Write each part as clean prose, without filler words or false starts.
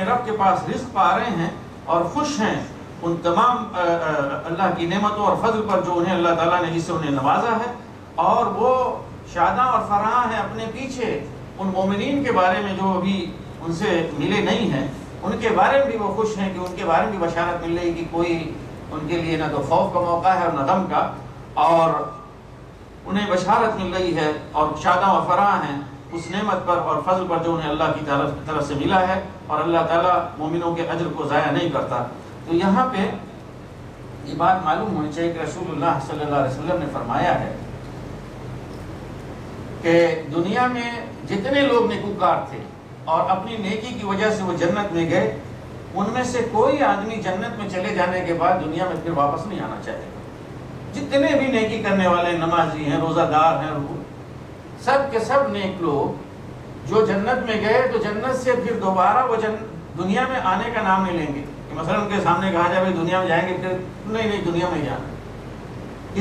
اپنے رب کے پاس رزق پا رہے ہیں اور خوش ہیں ان تمام اللہ کی نعمتوں اور فضل پر جو انہیں اللہ تعالیٰ نے جس سے انہیں نوازا ہے، اور وہ شاداں اور فراں ہیں اپنے پیچھے ان مومنین کے بارے میں جو ابھی ان سے ملے نہیں ہیں، ان کے بارے میں بھی وہ خوش ہیں کہ ان کے بارے میں بھی بشارت مل رہی کہ کوئی ان کے لیے نہ تو خوف کا موقع ہے اور نہ غم کا، اور انہیں بشارت مل رہی ہے اور شاداں و فراں ہیں اس نعمت پر اور فضل پر جو انہیں اللہ کی طرف سے ملا ہے، اور اللہ تعالیٰ مومنوں کے اجر کو ضائع نہیں کرتا۔ تو یہاں پہ یہ بات معلوم ہونی چاہیے کہ رسول اللہ صلی اللہ علیہ وسلم نے فرمایا ہے کہ دنیا میں جتنے لوگ نیکوکار تھے اور اپنی نیکی کی وجہ سے وہ جنت میں گئے، ان میں سے کوئی آدمی جنت میں چلے جانے کے بعد دنیا میں پھر واپس نہیں آنا چاہے گا۔ جتنے بھی نیکی کرنے والے نمازی ہیں، روزہ دار ہیں، سب کے سب نیک لوگ جو جنت میں گئے تو جنت سے پھر دوبارہ وہ دنیا میں آنے کا نام نہیں لیں گے کہ مثلا ان کے سامنے کہا جائے دنیا میں جائیں گے، پھر نہیں دنیا میں جانا۔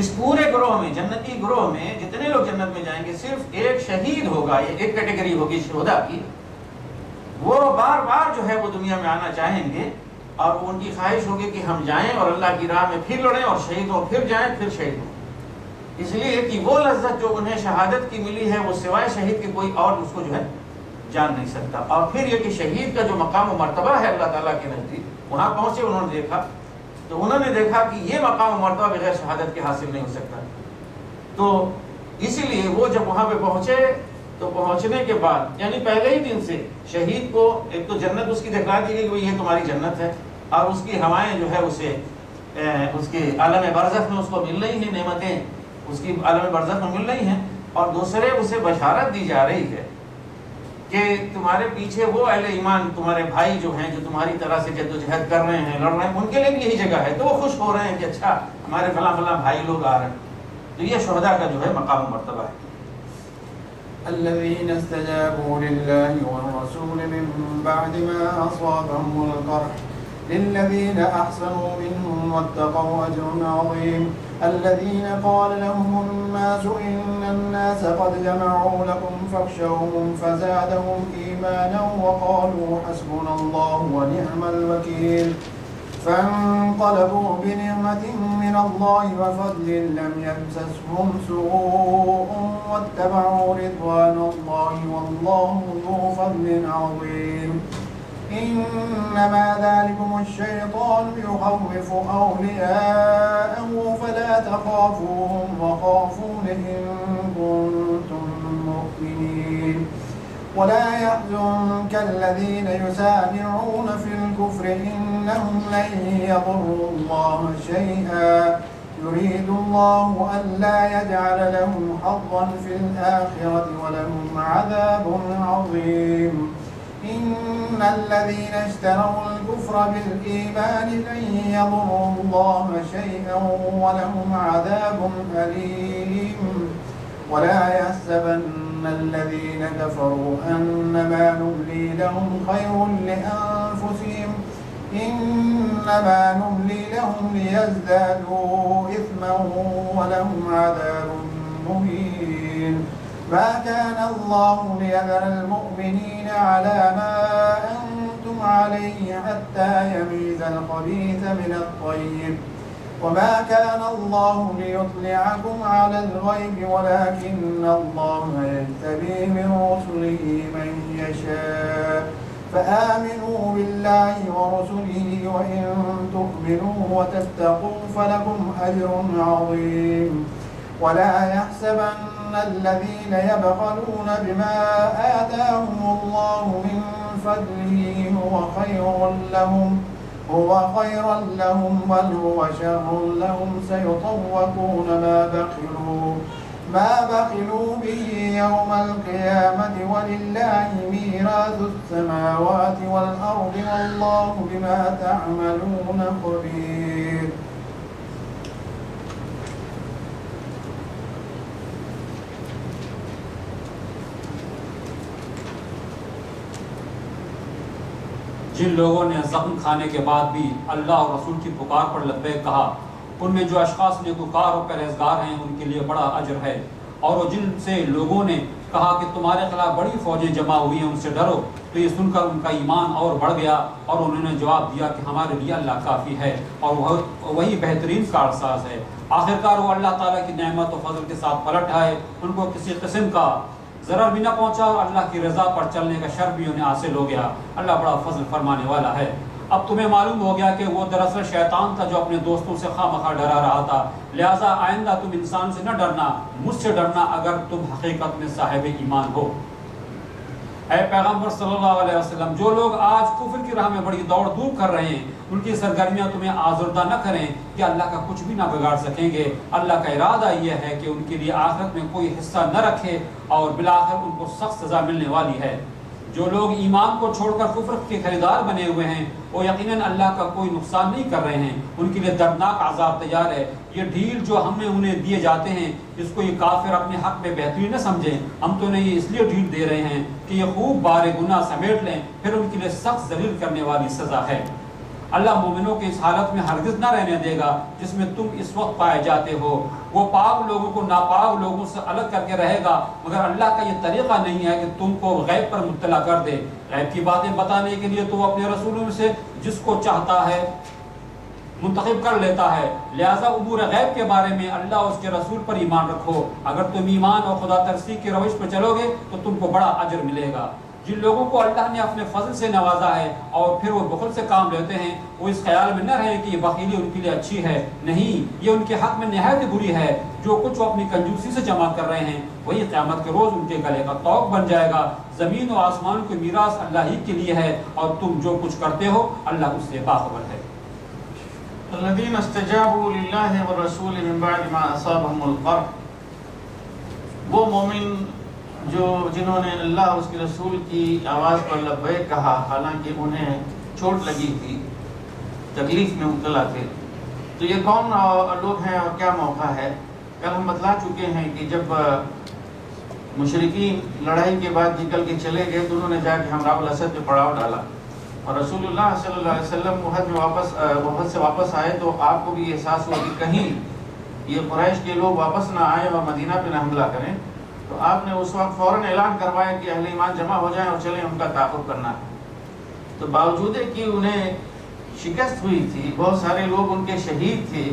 اس پورے گروہ میں، جنتی گروہ میں جتنے لوگ جنت میں جائیں گے، صرف ایک شہید ہوگا، یہ ایک کیٹیگری ہوگی شہداء کی، وہ بار بار جو ہے وہ دنیا میں آنا چاہیں گے اور ان کی خواہش ہوگی کہ ہم جائیں اور اللہ کی راہ میں پھر لڑیں اور شہید ہوں، پھر جائیں پھر شہید ہوں، اس لیے کہ وہ لذت جو انہیں شہادت کی ملی ہے وہ سوائے شہید کے کوئی اور اس کو جو ہے جان نہیں سکتا۔ اور پھر یہ کہ شہید کا جو مقام و مرتبہ ہے اللہ تعالیٰ کے نزدیک، وہاں پہنچے انہوں نے دیکھا تو انہوں نے دیکھا کہ یہ مقام و مرتبہ بغیر شہادت کے حاصل نہیں ہو سکتا۔ تو اسی لیے وہ جب وہاں پہ پہنچے تو پہنچنے کے بعد یعنی پہلے ہی دن سے شہید کو ایک تو جنت اس کی دکھلا دی گئی کہ یہ تمہاری جنت ہے، اور اس کی ہوائیں جو ہے اسے اس کے عالم برزخ میں اس کو مل رہی ہیں، نعمتیں اس کی عالم برزخ میں مل رہی ہیں، اور دوسرے اسے بشارت دی جا رہی ہے کہ تمہارے پیچھے وہ اہل ایمان تمہارے بھائی جو ہیں جو تمہاری طرح سے جدوجہد کر رہے ہیں، لڑ رہے ہیں، ان کے لیے بھی یہی جگہ ہے۔ تو وہ خوش ہو رہے ہیں کہ اچھا ہمارے فلاں فلاں بھائی لوگ آ رہے ہیں۔ تو یہ شہداء کا جو ہے مقام و مرتبہ ہے۔ الذين استجابوا لله والرسول من بعد ما أصابهم القرح للذين أحسنوا منهم واتقوا أجر عظيم الذين قال لهم الناس إن الناس قد جمعوا لكم فاخشوهم فزادهم إيمانا وقالوا حسبنا الله ونعم الوكيل فانقلبوا بنعمة من الله وفضل لم يمسسهم سوء واتبعوا رضوان الله والله ذو فضل عظيم إنما ذلكم الشيطان يخوف أولياءه فلا تخافوهم وخافون إن كنتم مؤمنين ولا يحزنك الذين يسارعون في الكفر إنهم لن يضروا الله شيئا يريد الله ألا يجعل لهم حظا في الآخرة ولهم عذاب عظيم إن الذين اشتروا الكفر بالإيمان لن يضروا الله شيئا ولهم عذاب أليم ولا يحسبن الذين كفروا أنما نملي لهم خير لأنفسهم إنما نملي لهم ليزدادوا إثما ولهم عذاب مهين ما كان الله ليذر المؤمنين على ما أنتم عليه حتى يميز الخبيث من الطيب وما كان الله ليطلعكم على الغيب ولكن الله يجتبي من رسله من يشاء فآمنوا بالله ورسله وإن تؤمنوا وتتقوا فلكم أجر عظيم ولا يحسبن الذين يبخلون بما آتاهم الله من فضله هو خيرا لهم بل هو شر لهم سيطوقون ما بخلوا به يوم القيامة ولله ميراث السماوات والأرض والله بما تعملون خبير جن لوگوں نے زخم کھانے کے بعد بھی اللہ اور رسول کی پکار پر لبیک کہا، ان میں جو اشخاص نیکوکار اور پرہیزگار ہیں ان کے لیے بڑا اجر ہے، اور وہ جن سے لوگوں نے کہا کہ تمہارے خلاف بڑی فوجیں جمع ہوئی ہیں، ان سے ڈرو۔ تو یہ سن کر ان کا ایمان اور بڑھ گیا اور انہوں نے جواب دیا کہ ہمارے لیے اللہ کافی ہے اور وہی بہترین کارساز ہے۔ آخرکار وہ اللہ تعالیٰ کی نعمت و فضل کے ساتھ پلٹ آئے، ان کو کسی قسم کا ضرر بھی نہ پہنچا اور اللہ کی رضا پر چلنے کا شرف بھی انہیں حاصل ہو گیا۔ اللہ بڑا فضل فرمانے والا ہے۔ اب تمہیں معلوم ہو گیا کہ وہ دراصل شیطان تھا جو اپنے دوستوں سے خواہ مخواہ ڈرا رہا تھا، لہٰذا آئندہ تم انسان سے نہ ڈرنا، مجھ سے ڈرنا اگر تم حقیقت میں صاحب ایمان ہو۔ اے پیغمبر صلی اللہ علیہ وسلم، جو لوگ آج کفر کی راہ میں بڑی دوڑ دھوپ کر رہے ہیں، ان کی سرگرمیاں تمہیں آزردہ نہ کریں کہ اللہ کا کچھ بھی نہ بگاڑ سکیں گے۔ اللہ کا ارادہ یہ ہے کہ ان کے لیے آخرت میں کوئی حصہ نہ رکھے اور بالآخر ان کو سخت سزا ملنے والی ہے۔ جو لوگ ایمان کو چھوڑ کر کفر کے خریدار بنے ہوئے ہیں، وہ یقیناً اللہ کا کوئی نقصان نہیں کر رہے ہیں، ان کے لیے دردناک عذاب تیار ہے۔ یہ ڈھیل جو ہم نے انہیں دیے جاتے ہیں، اس کو یہ کافر اپنے حق میں بہتری نہ سمجھیں، ہم تو انہیں یہ اس لیے ڈھیل دے رہے ہیں کہ یہ خوب بار گناہ سمیٹ لیں، پھر ان کے لیے سخت ذلیل کرنے والی سزا ہے۔ اللہ مومنوں کے اس حالت میں ہرگز نہ رہنے دے گا جس میں تم اس وقت پائے جاتے ہو۔ وہ پاک لوگوں کو ناپاک لوگوں سے الگ کر کے رہے گا، مگر اللہ کا یہ طریقہ نہیں ہے کہ تم کو غیب پر مطلع کر دے۔ غیب کی باتیں بتانے کے لیے تو وہ اپنے رسولوں میں سے جس کو چاہتا ہے منتخب کر لیتا ہے، لہٰذا امور غیب کے بارے میں اللہ اور اس کے رسول پر ایمان رکھو۔ اگر تم ایمان اور خدا ترسی کی روش پر چلو گے تو تم کو بڑا اجر ملے گا۔ جن لوگوں کو اللہ نے اپنے فضل سے نوازا ہے اور پھر وہ بخل سے کام لیتے ہیں، وہ اس خیال میں نہ رہیں کہ یہ بخیلی ان کے لیے اچھی ہے، نہیں، یہ ان کے حق میں نہایت بری ہے۔ جو کچھ وہ اپنی کنجوسی سے جمع کر رہے ہیں وہی قیامت کے روز ان کے گلے کا طوق بن جائے گا۔ زمین و آسمان کی میراث اللہ ہی کے لیے ہے اور تم جو کچھ کرتے ہو اللہ اس سے باخبر ہے۔ الذين استجابوا لله والرسول من بعد ما اصابهم القرح، وہ مومن جنہوں نے اللہ اور اس کے رسول کی آواز پر لبیک کہا حالانکہ انہیں چوٹ لگی تھی، تکلیف میں مبتلا تھے۔ تو یہ کون لوگ ہیں اور کیا موقع ہے؟ کل ہم بتلا چکے ہیں کہ جب مشرکین لڑائی کے بعد نکل کے چلے گئے تو انہوں نے جا کے ہمراہ الاسد پہ پڑاؤ ڈالا، اور رسول اللہ صلی اللہ علیہ وسلم وحد سے واپس آئے تو آپ کو بھی احساس ہوا کہ کہیں یہ قریش کے لوگ واپس نہ آئیں اور مدینہ پہ نہ حملہ کریں، تو آپ نے اس وقت فوراً اعلان کروایا کہ اہل ایمان جمع ہو جائیں اور چلیں ان کا تعاقب کرنا ہے۔ تو باوجود کہ انہیں شکست ہوئی تھی، بہت سارے لوگ ان کے شہید تھے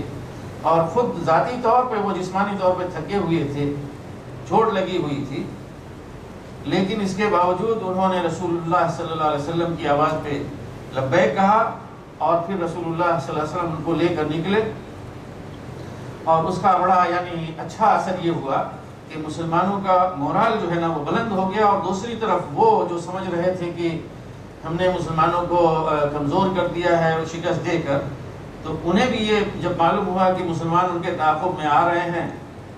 اور خود ذاتی طور پہ وہ جسمانی طور پہ تھکے ہوئے تھے، چوٹ لگی ہوئی تھی، لیکن اس کے باوجود انہوں نے رسول اللہ صلی اللہ علیہ وسلم کی آواز پہ لبیک کہا اور پھر رسول اللہ صلی اللہ علیہ وسلم ان کو لے کر نکلے، اور اس کا بڑا یعنی اچھا اثر یہ ہوا کہ مسلمانوں کا مورال جو ہے نا وہ بلند ہو گیا، اور دوسری طرف وہ جو سمجھ رہے تھے کہ ہم نے مسلمانوں کو کمزور کر دیا ہے شکست دے کر، تو انہیں بھی یہ جب معلوم ہوا کہ مسلمان ان کے تعاقب میں آ رہے ہیں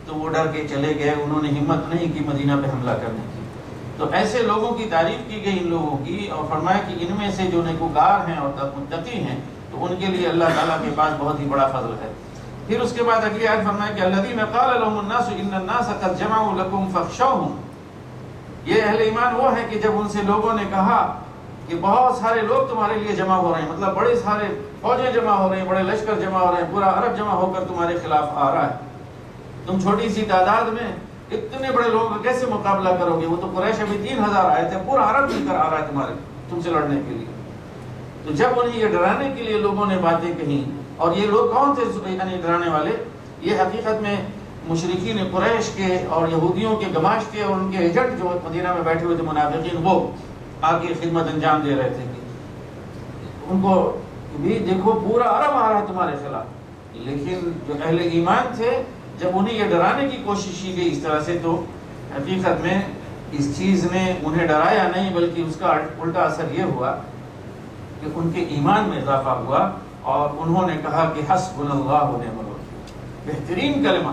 تو وہ ڈر کے چلے گئے، انہوں نے ہمت نہیں کی مدینہ پہ حملہ کرنے کی۔ تو ایسے لوگوں کی تعریف کی گئی ان لوگوں کی، اور فرمایا کہ ان میں سے جو نیکوکار ہیں اور متقی ہیں تو ان کے لیے اللہ تعالیٰ کے پاس بہت ہی بڑا فضل ہے۔ پھر اس کے بعد اگلی آیت فرمایا کہ الذین قال لهم الناس ان الناس قد جمعوا لكم فاخشوهم، یہ اہل ایمان وہ ہیں کہ جب ان سے لوگوں نے کہا کہ بہت سارے لوگ تمہارے لیے جمع ہو رہے ہیں، مطلب بڑے سارے فوجیں جمع ہو رہے ہیں، بڑے لشکر جمع ہو رہے ہیں، پورا عرب جمع ہو کر تمہارے خلاف آ رہا ہے، تم چھوٹی سی تعداد میں اتنے بڑے لوگوں کا کیسے مقابلہ کرو گے؟ وہ تو قریش ابھی 3000 آئے تھے، پورا عرب مل کر آ رہا ہے تم سے لڑنے کے لیے۔ تو جب انہیں یہ ڈرانے کے لیے لوگوں نے باتیں کہیں، اور یہ لوگ کون تھے یعنی ڈرانے والے؟ یہ حقیقت میں مشرکین قریش کے اور یہودیوں کے گماش کے اور ان کے ایجنٹ جو مدینہ میں بیٹھے ہوئے تھے منافقین، وہ آگے خدمت انجام دے رہے تھے کہ ان کو بھی دیکھو پورا عرب آ رہا ہے تمہارے خلاف۔ لیکن جو اہل ایمان تھے جب انہیں یہ ڈرانے کی کوشش کی گئی اس طرح سے، تو حقیقت میں اس چیز نے انہیں ڈرایا نہیں بلکہ اس کا الٹا اثر یہ ہوا کہ ان کے ایمان میں اضافہ ہوا، اور انہوں نے کہا کہ حسبنا اللہ و نعم الوکیل، بہترین کلمہ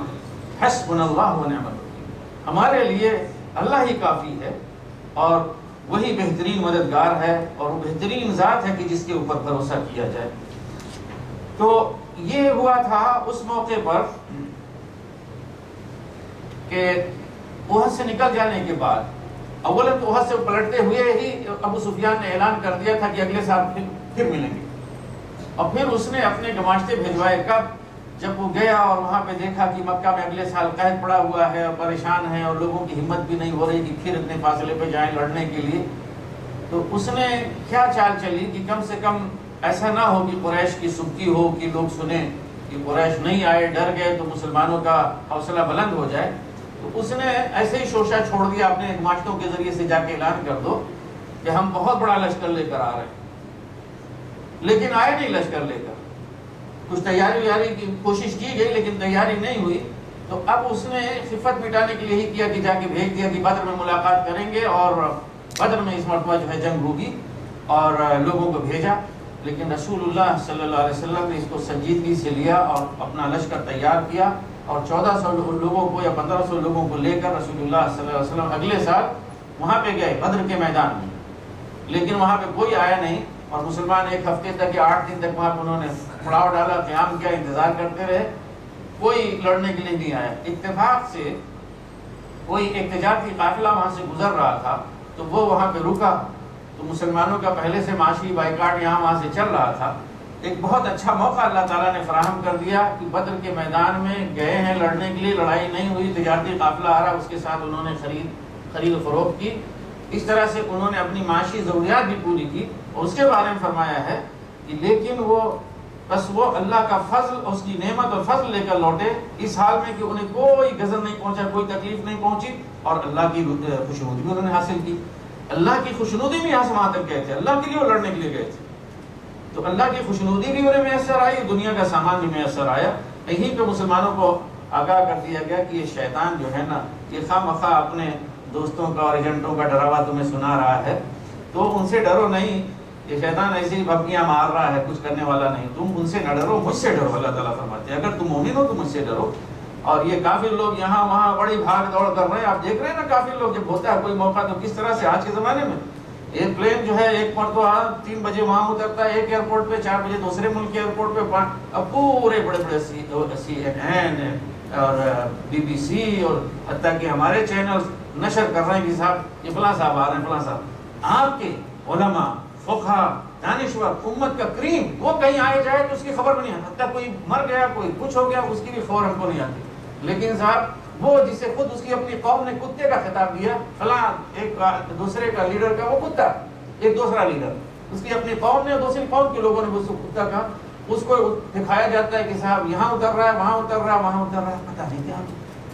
حسبنا اللہ و نعم الوکیل، ہمارے لیے اللہ ہی کافی ہے اور وہی بہترین مددگار ہے، اور وہ بہترین ذات ہے کہ جس کے اوپر بھروسہ کیا جائے۔ تو یہ ہوا تھا اس موقع پر کہ احد سے نکل جانے کے بعد اولا تو احد سے پلٹتے ہوئے ہی ابو سفیان نے اعلان کر دیا تھا کہ اگلے سال پھر ملیں گے، اور پھر اس نے اپنے گماشتے بھیجوائے کب جب وہ گیا اور وہاں پہ دیکھا کہ مکہ میں اگلے سال قحط پڑا ہوا ہے اور پریشان ہے اور لوگوں کی ہمت بھی نہیں ہو رہی کہ پھر اتنے فاصلے پہ جائیں لڑنے کے لیے، تو اس نے کیا چال چلی کہ کم سے کم ایسا نہ ہو کہ قریش کی سبکی ہو کہ لوگ سنیں کہ قریش نہیں آئے، ڈر گئے تو مسلمانوں کا حوصلہ بلند ہو جائے، تو اس نے ایسے ہی شوشہ چھوڑ دیا اپنے نمائشوں کے ذریعے سے، جا کے اعلان کر دو کہ ہم بہت بڑا لشکر لے کر آ رہے ہیں، لیکن آئے نہیں لشکر لے کر، کچھ تیاری ویاری کی کوشش کی گئی لیکن تیاری نہیں ہوئی، تو اب اس نے خفت مٹانے کے لیے ہی کیا کہ جا کے بھیج دیا کہ بدر میں ملاقات کریں گے اور بدر میں اس مرتبہ جو ہے جنگ ہوگی، اور لوگوں کو بھیجا، لیکن رسول اللہ صلی اللہ علیہ وسلم نے اس کو سنجیدگی سے لیا اور اپنا لشکر تیار کیا، اور 1400 لوگوں کو یا 1500 لوگوں کو لے کر رسول اللہ صلی اللہ علیہ وسلم اگلے سال وہاں پہ گئے بدر کے میدان میں، لیکن وہاں پہ کوئی آیا نہیں، اور مسلمان ایک ہفتے تک یا 8 دن تک وہاں پہ انہوں نے پڑاؤ ڈالا، قیام کیا، انتظار کرتے رہے، کوئی لڑنے کے لیے نہیں آیا۔ اتفاق سے کوئی ایک تجارتی قافلہ وہاں سے گزر رہا تھا تو وہ وہاں پہ رکا، تو مسلمانوں کا پہلے سے معاشی بائیکاٹ یہاں وہاں سے چل رہا تھا، ایک بہت اچھا موقع اللہ تعالیٰ نے فراہم کر دیا کہ بدر کے میدان میں گئے ہیں لڑنے کے لیے، لڑائی نہیں ہوئی، تجارتی قافلہ آ رہا، اس کے ساتھ انہوں نے خرید و فروخت کی، اس طرح سے انہوں نے اپنی معاشی ضروریات بھی پوری کی، اور اس کے بارے میں فرمایا ہے کہ لیکن وہ اللہ کا فضل، اس کی نعمت اور فضل لے کر لوٹے، اس حال میں کہ انہیں کوئی غضب نہیں پہنچا، کوئی تکلیف نہیں پہنچی، اور اللہ کی خوشنودی بھی انہوں نے حاصل کی۔ اللہ کی خوشنودی بھی یہاں سے وہاں تک گئے تھے، اللہ کے لیے وہ لڑنے کے لیے گئے تھے، تو اللہ کی خوشنودی بھی انہیں میسر آئی، دنیا کا سامان بھی میسر آیا۔ یہیں پہ مسلمانوں کو آگاہ کر دیا گیا کہ یہ شیطان جو ہے نا، یہ خواہ مخواہ اپنے دوستوں کا اور ایجنٹوں کا ڈراوا تمہیں سنا رہا ہے، تو ان سے ڈرو نہیں، یہ شیطان ایسے ہی بھبکیاں مار رہا ہے، کچھ کرنے والا نہیں، تم ان سے نہ ڈرو، مجھ سے ڈرو، اللہ تعالیٰ فرماتے ہیں اگر تم مومن ہو تو مجھ سے ڈرو۔ اور یہ کافر لوگ یہاں وہاں بڑی بھاگ دوڑ کر رہے ہیں، آپ دیکھ رہے ہیں نا، کافر لوگ جب ہوتا ہے کوئی موقع تو کس طرح سے آج کے زمانے میں ایک پلین جو ہے ایک مرتبہ 3 بجے وہاں اترتا ہے ایک ایئرپورٹ پہ، 4 بجے دوسرے ملک کے ایئرپورٹ پہ، اب پورے بڑے بڑے CNN اور BBC اور حتیٰ کہ ہمارے چینل نشر کر رہے ہیں کہ صاحب یہ فلاں صاحب آ رہے ہیں، فلاں صاحب، آپ کے علماء، فقہاء، دانشور، امت کا کریم، وہ کہیں آئے جائے تو اس کی خبر بھی نہیں آتی، حتیٰ کوئی مر گیا، کوئی کچھ ہو گیا، اس کی بھی خبر ہم کو نہیں آتی، لیکن صاحب وہ جسے خود اس کی اپنی قوم نے کتے کا خطاب دیا، فلاں ایک دوسرے کا لیڈر کا وہ کتا، ایک دوسرا لیڈر، اس کی اپنی قوم نے دوسری قوم کے لوگوں نے اس کو کتا کہا، اس کو دکھایا جاتا ہے کہ صاحب یہاں اتر رہا ہے، وہاں اتر رہا ہے، وہاں اتر رہا ہے، پتہ نہیں کیا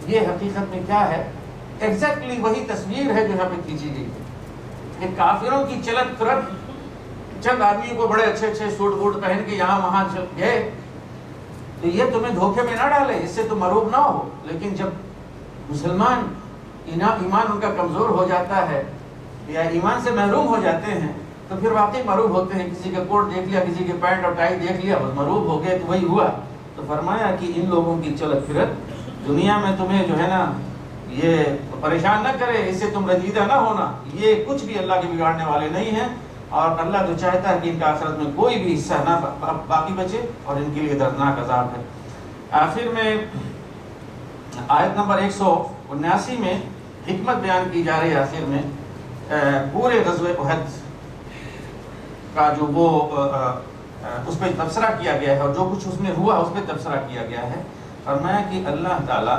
یہ حقیقت میں کیا ہے۔ ایگزیکٹلی وہی تصویر ہے جو یہاں پہ کھینچی گئی کہ کافروں کی چلت فرت، چند آدمیوں کو بڑے اچھے اچھے سوٹ بوٹ پہن کے یہاں وہاں گئے، تو یہ تمہیں دھوکے میں نہ ڈالے، اس سے تم مروب نہ ہو، لیکن جب مسلمان ایمان ان کا کمزور ہو جاتا ہے یا ایمان سے محروم ہو جاتے ہیں تو پھر واقعی مروب ہوتے ہیں، کسی کا کوٹ دیکھ لیا، کسی کے پینٹ اور ٹائی دیکھ لیا، بس مروب ہو گئے، تو وہی ہوا۔ تو فرمایا کہ ان لوگوں کی چلت پھرت دنیا میں تمہیں جو ہے نا یہ پریشان نہ کرے، اس سے تم رنجیدہ نہ ہونا، یہ کچھ بھی اللہ کے بگاڑنے والے نہیں ہیں، اور اللہ جو چاہتا ہے کہ ان کا آخرت میں کوئی بھی حصہ نہ باقی بچے، اور ان کے لیے دردناک عذاب ہے۔ آخر میں آیت نمبر 179 میں حکمت بیان کی جا رہی ہے، آخر میں پورے غزوہ احد کا جو وہ اس پہ تبصرہ کیا گیا ہے اور جو کچھ اس میں ہوا اس پہ تبصرہ کیا گیا ہے۔ فرمایا کہ اللہ تعالیٰ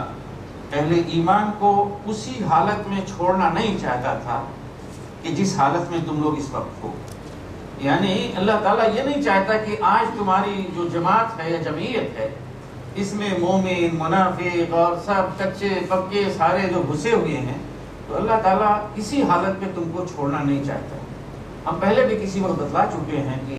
اہل ایمان کو اسی حالت میں چھوڑنا نہیں چاہتا تھا کہ جس حالت میں تم لوگ اس وقت ہو، یعنی اللہ تعالیٰ یہ نہیں چاہتا کہ آج تمہاری جو جماعت ہے یا جمعیت ہے اس میں مومن، منافق اور سب کچے پکے سارے جو گھسے ہوئے ہیں، تو اللہ تعالیٰ اسی حالت پہ تم کو چھوڑنا نہیں چاہتا۔ ہم پہلے بھی کسی وقت بتلا چکے ہیں کہ